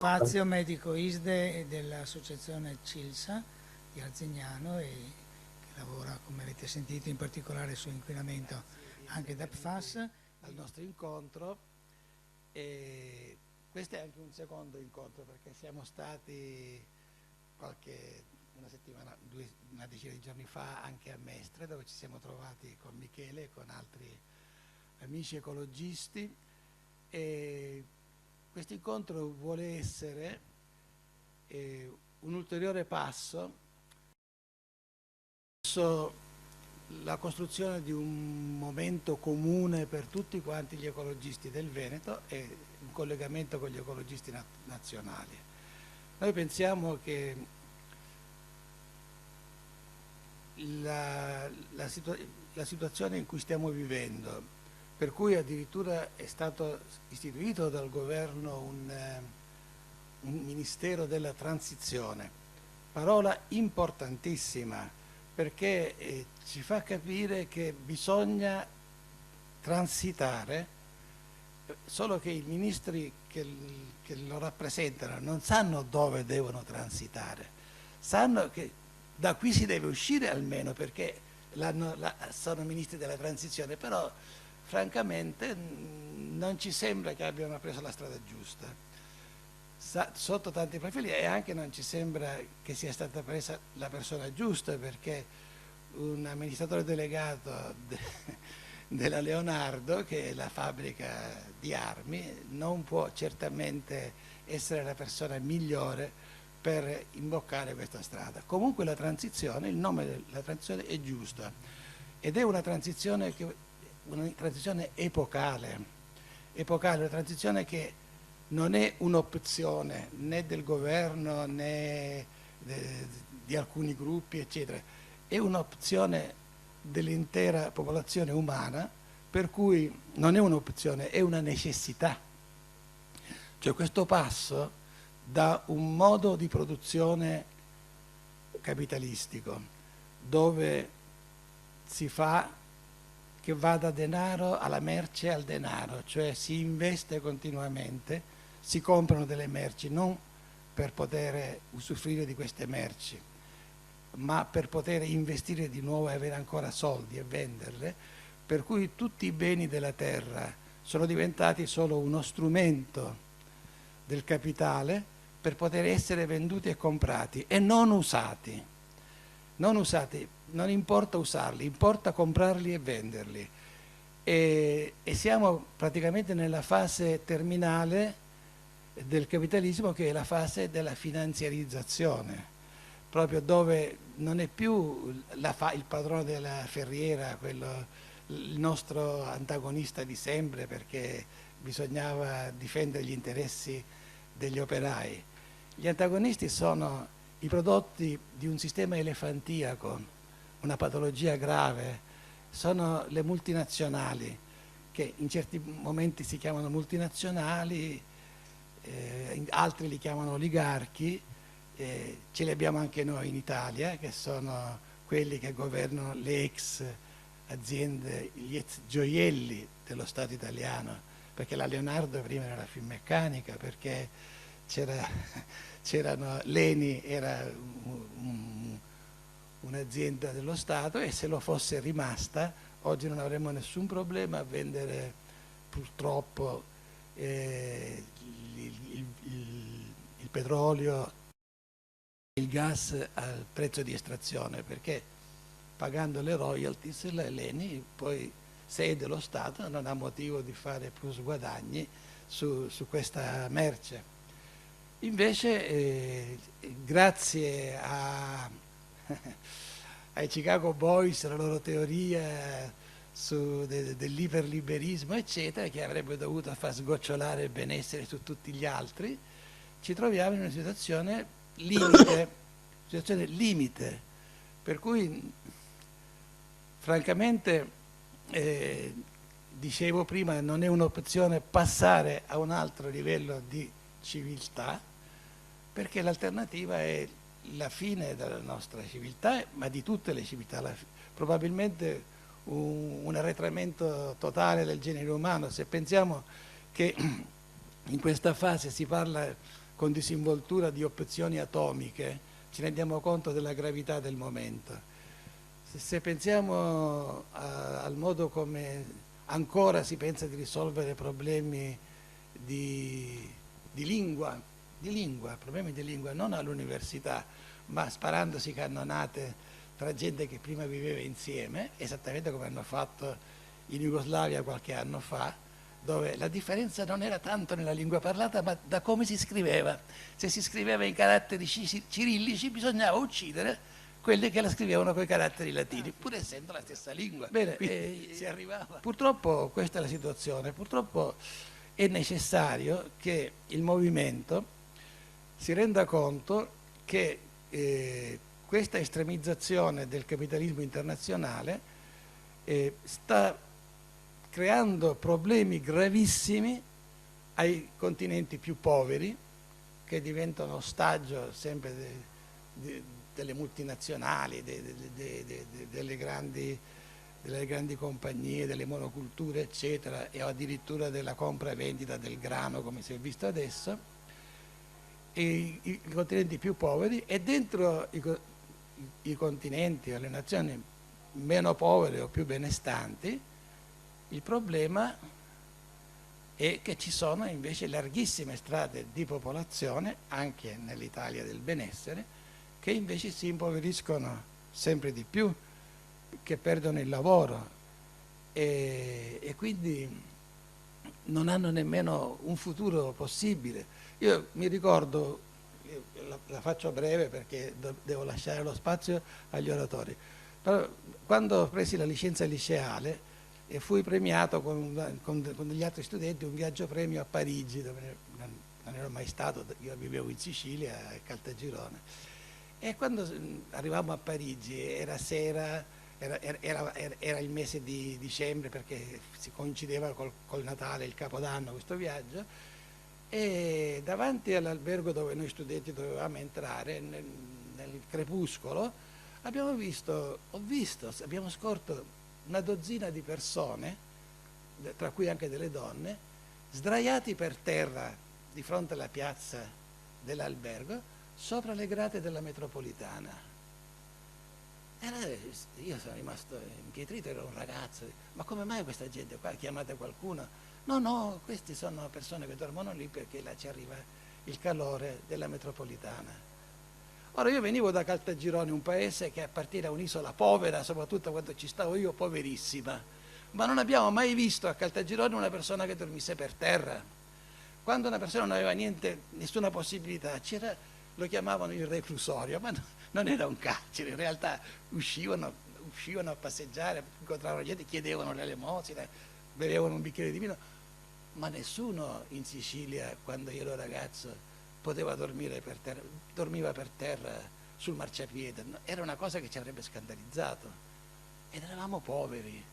Fazio, medico ISDE e dell'associazione CILSA di Arzignano, e che lavora, come avete sentito, in particolare su inquinamento anche da PFAS, al nostro incontro. E questo è anche un secondo incontro, perché siamo stati una decina di giorni fa anche a Mestre, dove ci siamo trovati con Michele e con altri amici ecologisti, e questo incontro vuole essere un ulteriore passo verso la costruzione di un momento comune per tutti quanti gli ecologisti del Veneto e un collegamento con gli ecologisti nazionali. Noi pensiamo che la situazione in cui stiamo vivendo, per cui addirittura è stato istituito dal governo un Ministero della Transizione, parola importantissima, perché ci fa capire che bisogna transitare, solo che i ministri che lo rappresentano non sanno dove devono transitare, sanno che da qui si deve uscire almeno, perché sono ministri della transizione, però francamente non ci sembra che abbiano preso la strada giusta, sotto tanti profili, e anche non ci sembra che sia stata presa la persona giusta, perché un amministratore delegato della Leonardo, che è la fabbrica di armi, non può certamente essere la persona migliore per imboccare questa strada. Comunque la transizione, il nome della transizione è giusta, ed è una transizione epocale, una transizione che non è un'opzione né del governo né di alcuni gruppi, eccetera, è un'opzione dell'intera popolazione umana, per cui non è un'opzione, è una necessità. Cioè questo passo da un modo di produzione capitalistico, dove si fa che vada denaro alla merce e al denaro, cioè si investe continuamente, si comprano delle merci non per poter usufruire di queste merci, ma per poter investire di nuovo e avere ancora soldi e venderle, per cui tutti i beni della terra sono diventati solo uno strumento del capitale per poter essere venduti e comprati e non usati. Non usati, non importa usarli, importa comprarli e venderli. E siamo praticamente nella fase terminale del capitalismo, che è la fase della finanziarizzazione, proprio dove non è più il padrone della ferriera, il nostro antagonista di sempre, perché bisognava difendere gli interessi degli operai. Gli antagonisti sono i prodotti di un sistema elefantiaco, una patologia grave, sono le multinazionali, che in certi momenti si chiamano multinazionali, altri li chiamano oligarchi, ce li abbiamo anche noi in Italia, che sono quelli che governano le ex aziende, gli ex gioielli dello Stato italiano, perché la Leonardo prima era la Finmeccanica, perché l'ENI era un'azienda dello Stato, e se lo fosse rimasta oggi non avremmo nessun problema a vendere purtroppo il petrolio, il gas al prezzo di estrazione, perché pagando le royalties l'ENI poi, se è dello Stato, non ha motivo di fare plus guadagni su questa merce. Invece grazie ai Chicago Boys, la loro teoria dell'iperliberismo eccetera, che avrebbe dovuto far sgocciolare il benessere su tutti gli altri, ci troviamo in una situazione limite, per cui francamente dicevo prima, non è un'opzione passare a un altro livello di civiltà, perché l'alternativa è la fine della nostra civiltà, ma di tutte le civiltà, probabilmente un arretramento totale del genere umano. Se pensiamo che in questa fase si parla con disinvoltura di opzioni atomiche, ci rendiamo conto della gravità del momento. Se pensiamo al modo come ancora si pensa di risolvere problemi di lingua, problemi di lingua, non all'università, ma sparandosi cannonate tra gente che prima viveva insieme, esattamente come hanno fatto in Jugoslavia qualche anno fa, dove la differenza non era tanto nella lingua parlata, ma da come si scriveva. Se si scriveva in caratteri cirillici bisognava uccidere quelli che la scrivevano con i caratteri latini, pur essendo la stessa lingua. Bene, si arrivava. Purtroppo questa è la situazione, purtroppo è necessario che il movimento si renda conto che questa estremizzazione del capitalismo internazionale sta creando problemi gravissimi ai continenti più poveri, che diventano ostaggio sempre delle multinazionali, delle grandi compagnie, delle monoculture, eccetera, e addirittura della compra e vendita del grano, come si è visto adesso, e i continenti più poveri, e dentro i continenti o le nazioni meno povere o più benestanti, il problema è che ci sono invece larghissime strade di popolazione, anche nell'Italia del benessere, che invece si impoveriscono sempre di più, che perdono il lavoro e quindi non hanno nemmeno un futuro possibile. Io mi ricordo, la faccio breve perché devo lasciare lo spazio agli oratori, però quando presi la licenza liceale e fui premiato con degli altri studenti un viaggio premio a Parigi, dove non ero mai stato, io vivevo in Sicilia, a Caltagirone, e quando arrivavamo a Parigi era sera, era il mese di dicembre, perché si coincideva col Natale, il Capodanno, questo viaggio, e davanti all'albergo dove noi studenti dovevamo entrare, nel crepuscolo, abbiamo scorto una dozzina di persone, tra cui anche delle donne, sdraiati per terra di fronte alla piazza dell'albergo, sopra le grate della metropolitana. Io sono rimasto impietrito, ero un ragazzo, ma come mai questa gente qua? Chiamate qualcuno? No, questi sono persone che dormono lì perché là ci arriva il calore della metropolitana. Ora, io venivo da Caltagirone, un paese che appartiene a un'isola povera, soprattutto quando ci stavo io, poverissima, ma non abbiamo mai visto a Caltagirone una persona che dormisse per terra. Quando una persona non aveva nessuna possibilità, lo chiamavano il reclusorio, ma non era un carcere, in realtà uscivano a passeggiare, incontravano gente, chiedevano l'elemosina, bevevano un bicchiere di vino, ma nessuno in Sicilia, quando io ero ragazzo, poteva dormire per terra, dormiva per terra sul marciapiede. Era una cosa che ci avrebbe scandalizzato, ed eravamo poveri.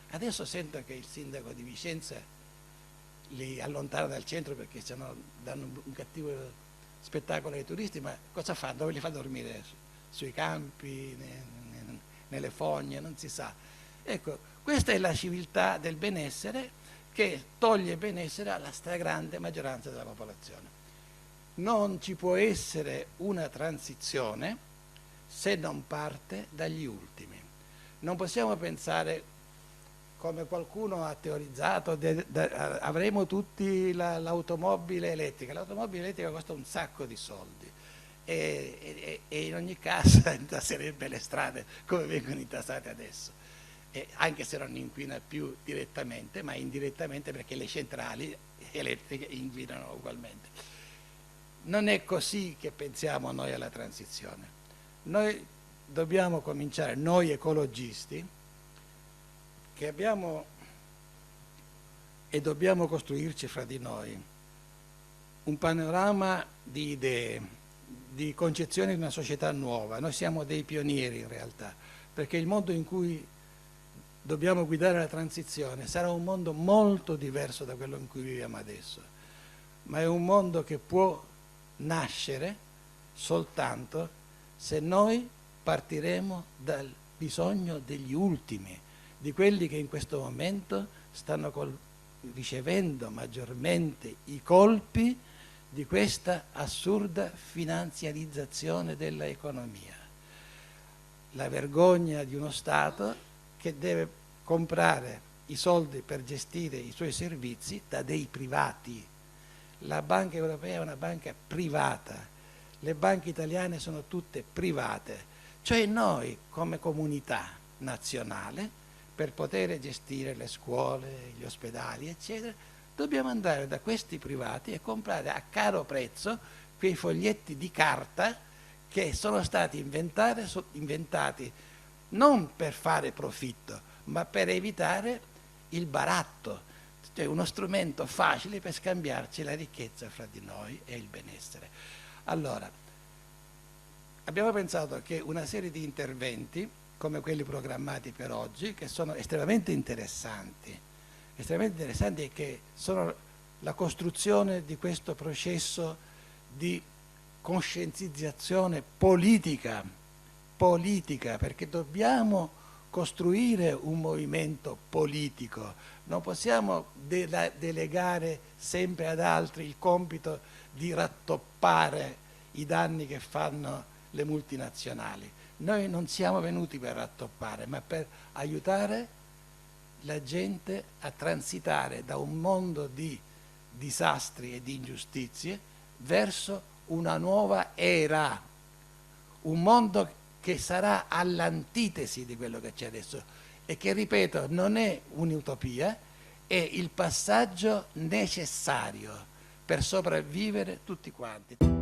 Adesso sento che il sindaco di Vicenza li allontana dal centro perché sennò danno un cattivo spettacolo ai turisti, ma cosa fa? Dove li fa dormire? Sui campi, nelle fogne, non si sa. Ecco, questa è la civiltà del benessere, che toglie benessere alla stragrande maggioranza della popolazione. Non ci può essere una transizione se non parte dagli ultimi. Non possiamo pensare, come qualcuno ha teorizzato, avremo tutti l'automobile elettrica. L'automobile elettrica costa un sacco di soldi e in ogni caso intaserebbe le strade come vengono intasate adesso, anche se non inquina più direttamente, ma indirettamente, perché le centrali elettriche inquinano ugualmente. Non è così che pensiamo noi alla transizione. Noi dobbiamo cominciare, noi ecologisti, che abbiamo e dobbiamo costruirci fra di noi un panorama di idee, di concezione di una società nuova. Noi siamo dei pionieri in realtà, perché il mondo in cui dobbiamo guidare la transizione sarà un mondo molto diverso da quello in cui viviamo adesso, ma è un mondo che può nascere soltanto se noi partiremo dal bisogno degli ultimi, di quelli che in questo momento stanno ricevendo maggiormente i colpi di questa assurda finanziarizzazione dell'economia. La vergogna di uno Stato che deve comprare i soldi per gestire i suoi servizi da dei privati. La Banca Europea è una banca privata, le banche italiane sono tutte private, cioè noi come comunità nazionale, per poter gestire le scuole, gli ospedali, eccetera, dobbiamo andare da questi privati e comprare a caro prezzo quei foglietti di carta che sono stati inventati non per fare profitto, ma per evitare il baratto, cioè uno strumento facile per scambiarci la ricchezza fra di noi e il benessere. Allora, abbiamo pensato che una serie di interventi, come quelli programmati per oggi, che sono estremamente interessanti e che sono la costruzione di questo processo di coscientizzazione politica, perché dobbiamo costruire un movimento politico, non possiamo delegare sempre ad altri il compito di rattoppare i danni che fanno le multinazionali. Noi non siamo venuti per rattoppare, ma per aiutare la gente a transitare da un mondo di disastri e di ingiustizie verso una nuova era, un mondo che sarà all'antitesi di quello che c'è adesso e che, ripeto, non è un'utopia, è il passaggio necessario per sopravvivere tutti quanti.